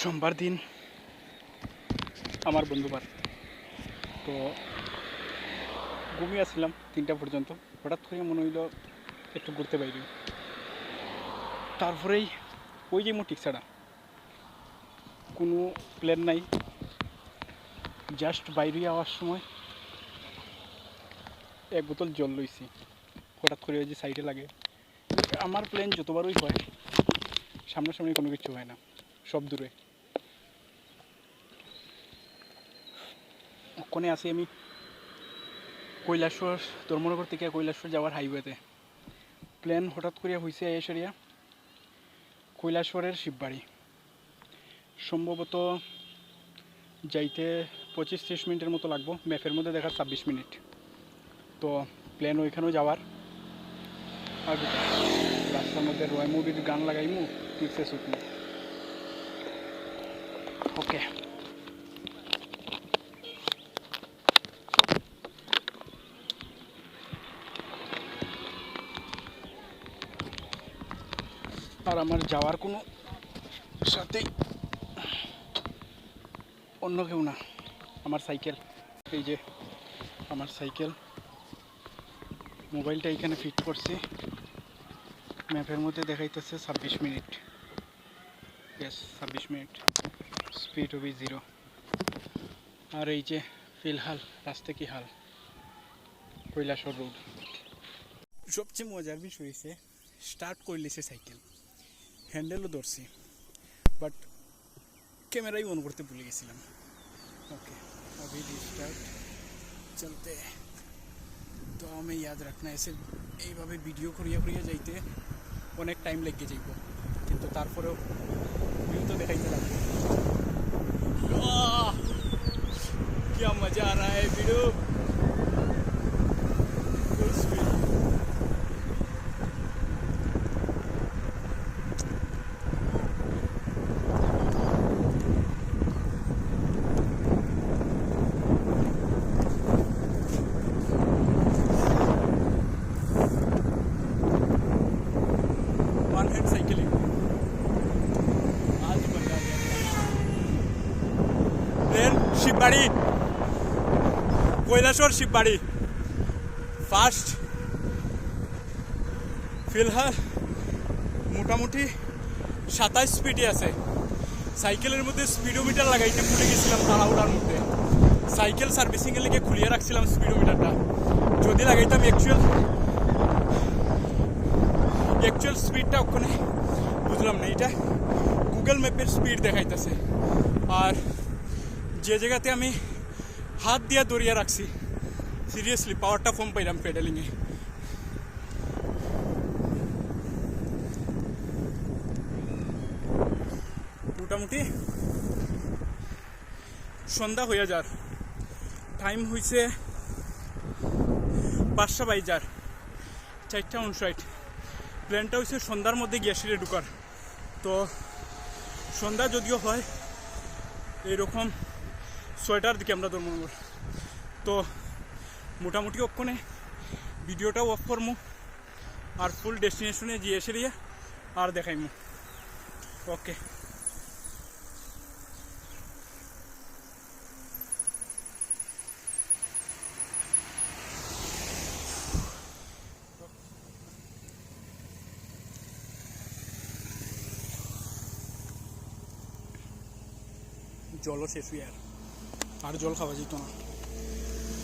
সোমবার দিন আমার বন্ধুবার তো ঘুমিয়ে আসছিলাম 3টা পর্যন্ত। হঠাৎ করে মনে হইল একটু ঘুরতে বাইরে, তারপরেই ওই যে ঠিক ছাড়া কোনো প্ল্যান নাই, জাস্ট বাইরে আওয়ার সময় এক বোতল জল লইছি। হঠাৎ করে ওই যে সাইডে লাগে, আমার প্ল্যান যতবারই হয় সামনাসামনি কোনো কিছু হয় না, সব দূরে। ওখানে আসি আমি কৈলাসর, ধর্মনগর থেকে কৈলাসর যাওয়ার হাইওয়েতে। প্ল্যান হঠাৎ করিয়া হয়েছে এসরিয়া কৈলাসরের শিববাড়ি। সম্ভবত যাইতে 25-30 মিনিটের মতো লাগবো, ম্যাপের মধ্যে দেখা 26 মিনিট। তো প্ল্যান ওইখানেও যাওয়ার, আর রাস্তার মধ্যে রয় মুভির গান লাগাইমু, পিক্সে শুটমু। ওকে, আর আমার যাওয়ার কোনো সাথেই অন্য কেউ না, আমার সাইকেল। এই যে আমার সাইকেল, মোবাইলটা এখানে ফিট করছি, ম্যাপের মধ্যে দেখাইতেছে 26 মিনিট। ইয়েস, 26 মিনিট, স্পিড হবে 0। আর এই যে ফিলহাল রাস্তা কি হাল, কৈলাসর রোড। সবচেয়ে মজার বিষয় হয়েছে স্টার্ট করলিছে সাইকেল, হ্যান্ডেলও ধরছি, বাট ক্যামেরাই অন করতে ভুলে গেছিলাম। ओके, अभी रिस्टार्ट चलते हैं। तो हमें याद रखना ऐसे এইভাবে ভিডিও করিয়া করিয়া যাইতে অনেক টাইম লেগে যাইব, কিন্তু তারপরেও ভিউ তো দেখাইতে লাগবে। क्या मजा आ रहा है वीडियो। শিববাড়ি, কৈলাসর শিববাড়ি ফার্স্ট। ফিলহাল মোটামুটি 27 স্পিডে আছে। সাইকেলের মধ্যে স্পিডোমিটার লাগাইতে ভুলে গেছিলাম তাড়াহুড়ার মধ্যে। সাইকেল সার্ভিসিংয়ের লেগে খুলিয়ে রাখছিলাম স্পিডোমিটারটা, যদি লাগাইতাম অ্যাকচুয়াল স্পিডটা ওখানে বুঝলাম না। এটা গুগল ম্যাপের স্পিড দেখাইতেছে, আর যে জায়গাতে আমি হাত দিয়া দড়িয়ে রাখছি, সিরিয়াসলি পাওয়ারটা কম পাইলাম পেডালিংয়ে। মোটামুটি সন্ধ্যা হইয়া যার, টাইম হয়েছে 5টা বাজার 4:59। প্ল্যানটা হয়েছে সন্ধ্যার মধ্যে গ্যাসিরে ঢুকার। তো সন্ধ্যা যদিও হয় এইরকম 6টার দিকে আমরা ধর্মনগর। তো মোটামুটি ওখানে ভিডিওটাও অফ করমু, আর ফুল ডেস্টিনেশনে গিয়ে এসে আর দেখাইমু। ওকে, জলও শেষ হয়ে আর জল খাওয়া যেত না,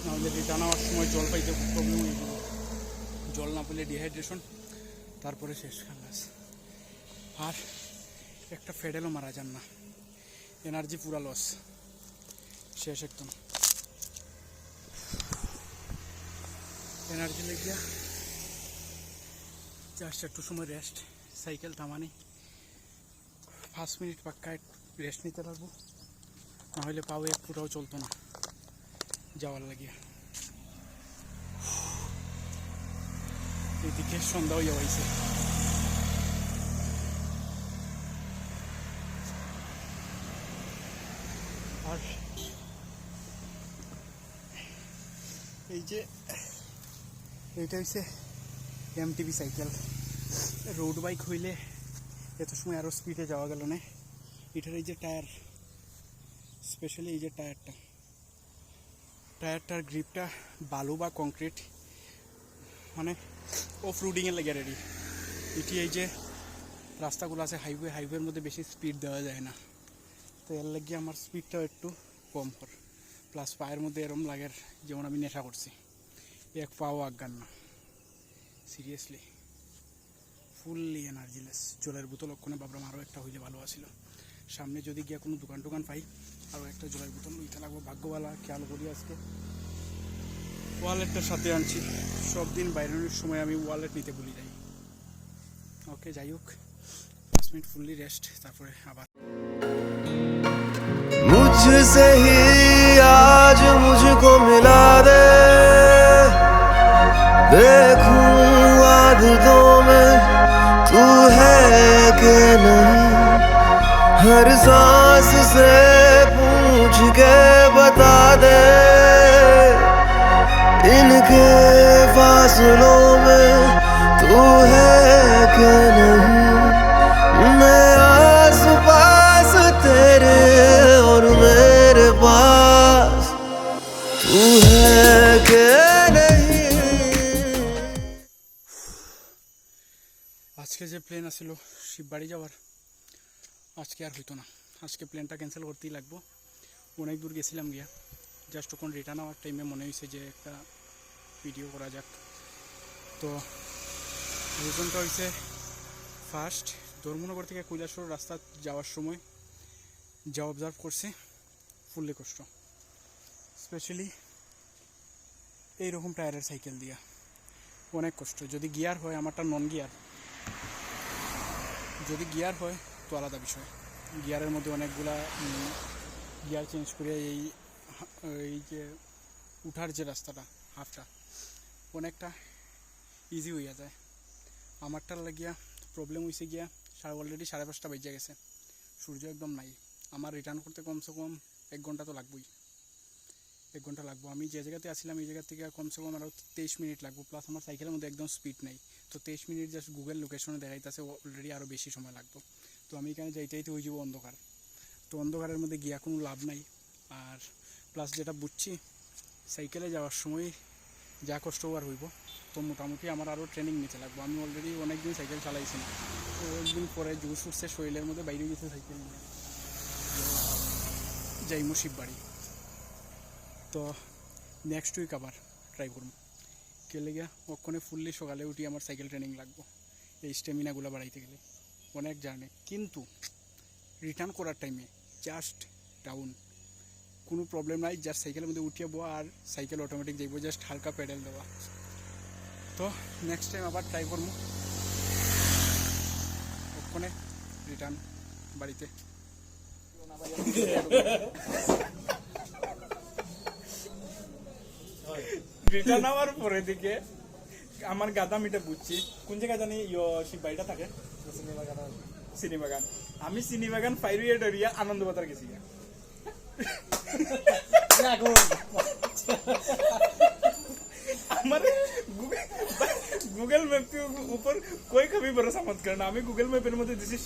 নাহলে রিটার্ন হওয়ার সময় জল পাইতে প্রবলেম হয়ে যাবে। জল না পেলে ডিহাইড্রেশন, তারপরে শেষ খালাস। আর একটা ফেডেলও মারা যান না, এনার্জি পুরা লস, শেষ একদম। এনার্জি লেগিয়া জাস্ট একটু সময় রেস্ট, সাইকেল থামানি 5 মিনিট পাক্কা রেস্ট নিতে লাগবো, নাহলে পাও এক পুরাও চলতো না যাওয়ার লাগিয়া। এদিকে সন্ধ্যা হইয়া হয়েছে। আর এই যে এইটা হচ্ছে MTB সাইকেল। রোড বাইক হইলে এত সময় আরও স্পিডে যাওয়া গেল না, এটার এই যে টায়ার, স্পেশালি এই যে টায়ারটার গ্রিপটা বালু বা কংক্রিট মানে অফ রোডিংয়ের লেগে রেডি। এটি এই যে রাস্তাগুলো আছে হাইওয়ের মধ্যে বেশি স্পিড দেওয়া যায় না, তো এর লাগে আমার স্পিডটাও একটু কম কর। প্লাস পায়ের মধ্যে এরম লাগের যেমন আমি নেশা করছি, এক পাও আজ্ঞান না, সিরিয়াসলি ফুললি এনার্জিলেস। জলের বোতল ওখানে ভাবলাম আরও একটা হইলে ভালো আছিল। সামনে যদি গিয়ে কোনো দোকান পাই আরও একটা জলের বোতল লইতে লাগবো। ভাগ্যবালা খেয়াল করি আজকে ওয়ালেটটার সাথে আনছি। সব দিন বাইরের সময় আমি ওয়ালেট নিতে ভুলে যাই। ওকে, যাই হোক 5 মিনিট ফুললি রেস্ট, তারপরে আবার। मुझसे ही आज मुझको मिला दे, देखूं आदतों में तू है कि नहीं, हर सांस से पूछ के बता दे, इनके फासलों में तू है कि नहीं, मैं आस पास तेरे और मेरे पास तू है कि नहीं। আজকে যে প্লেন আসছিল শিববাড়ি যাওয়ার, আজকে আর হইতো না। আজকে প্লেনটা ক্যান্সেল করতেই লাগবো। অনেক দূর গেছিলাম গিয়া, জাস্ট তখন রিটার্ন হওয়ার টাইমে মনে হয়েছে যে একটা ভিডিও করা যাক। তো রিজনটা হয়েছে, ফার্স্ট ধর্মনগর থেকে কৈলাসহর রাস্তা যাওয়ার সময় যা অবজার্ভ করছি ফুললি কষ্ট, স্পেশালি এইরকম টায়ারের সাইকেল দিয়া অনেক কষ্ট। যদি গিয়ার হয়, আমারটা নন গিয়ার, যদি গিয়ার হয় তো আলাদা বিষয়। গিয়ারের মধ্যে অনেকগুলা গিয়ার চেঞ্জ করে এই যে উঠার যে রাস্তাটা হাফটা অনেকটা ইজি হইয়া যায়। আমারটার লাগিয়া প্রবলেম হয়েছে গিয়া অলরেডি 5:30 বেজে গেছে, সূর্য একদম নাই। আমার রিটার্ন করতে কমসে কম 1 ঘন্টা তো লাগবেই, 1 ঘন্টা লাগবো। আমি যে জায়গাতে আসছিলাম এই জায়গা থেকে কমসে কম আরও 23 মিনিট লাগবো। প্লাস আমার সাইকেলের মধ্যে একদম স্পিড নেই, তো 23 মিনিট জাস্ট গুগল লোকেশনে দেখাইতেছে অলরেডি আরও বেশি সময় লাগবে। তো আমি এখানে যাইতে হয়ে যাবো অন্ধকার, তো অন্ধকারের মধ্যে গিয়া কোনো লাভ নাই। আর প্লাস যেটা বুঝছি, সাইকেলে যাওয়ার সময় যা কষ্ট আর হইব, তো মোটামুটি আমার আরও ট্রেনিং নিতে লাগবে। আমি অলরেডি অনেকদিন সাইকেল চালাইছি না, তো একদিন পরে জোর উঠছে শরীরের মধ্যে বাইরে গেছে সাইকেল নিয়ে যাইমু শিববাড়ি। তো নেক্সট উইক আবার ট্রাই করবো। কে লেগে ওখানে ফুললি সকালে উঠি আমার সাইকেল ট্রেনিং লাগবো, এই স্টেমিনাগুলো বাড়াইতে গেলে অনেক জার্নি। কিন্তু রিটার্ন করার টাইমে জাস্ট ডাউন, কোনো প্রবলেম নাই, জাস্ট সাইকেলের মধ্যে উঠিয়ে বো আর সাইকেল অটোমেটিক যাইব, জাস্ট হালকা প্যাডেল দেওয়া। তো নেক্সট টাইম আবার ট্রাই করবো ওখানে রিটার্ন বাড়িতে। রিটার্ন হওয়ার পরে দিকে আমার গাদা মিটা বুঝছি কোন জায়গায় জানি শিববাড়িটা থাকে, সিনেবাগান। আমি সিনেবাগান ফাইরিয়া ডরিয়া আনন্দ বাজার গেছি। हमारे गूगल मैप के ऊपर कोई कभी भरोसा मत करना। আমি গুগল ম্যাপের মধ্যে দিছি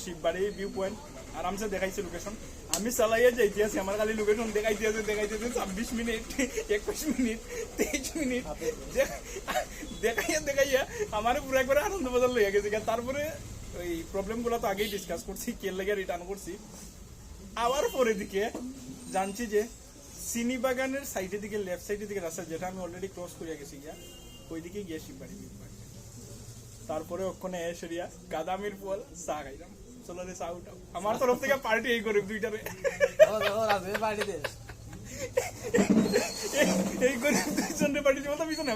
শিববাড়ি ভিউ পয়েন্ট, আরামসে দেখাইছে লোকেশন। আমি চালাইয়া যাইতে আছি, আমার খালি লোকেশন দেখাইতে আছে 26 মিনিট 21 মিনিট 23 মিনিট দেখাইয়া আমার পুরো একবারে আনন্দ বাজার লইয়া গেছে। তারপরে ওই প্রবলেমগুলো তো আগেই ডিসকাস করছি, কে লেগে রিটার্ন করছি। আবার পরে দিকে জানছি যে সিনিবাগানের সাইডের দিকে লেফট সাইডের দিকে রাস্তা, যেটা আমি অলরেডি ক্রস করিয়া গেছি গিয়া, ওই দিকে গিয়ে শিববাড়ি। তারপরে ওখানে এসরিয়া গাদামির ফল চা খাইলাম। চলো রে চা উঠাও, আমার তরফ থেকে পার্টি এই করে দুইটারে এই করে দুইজনের পার্টি। পিছনে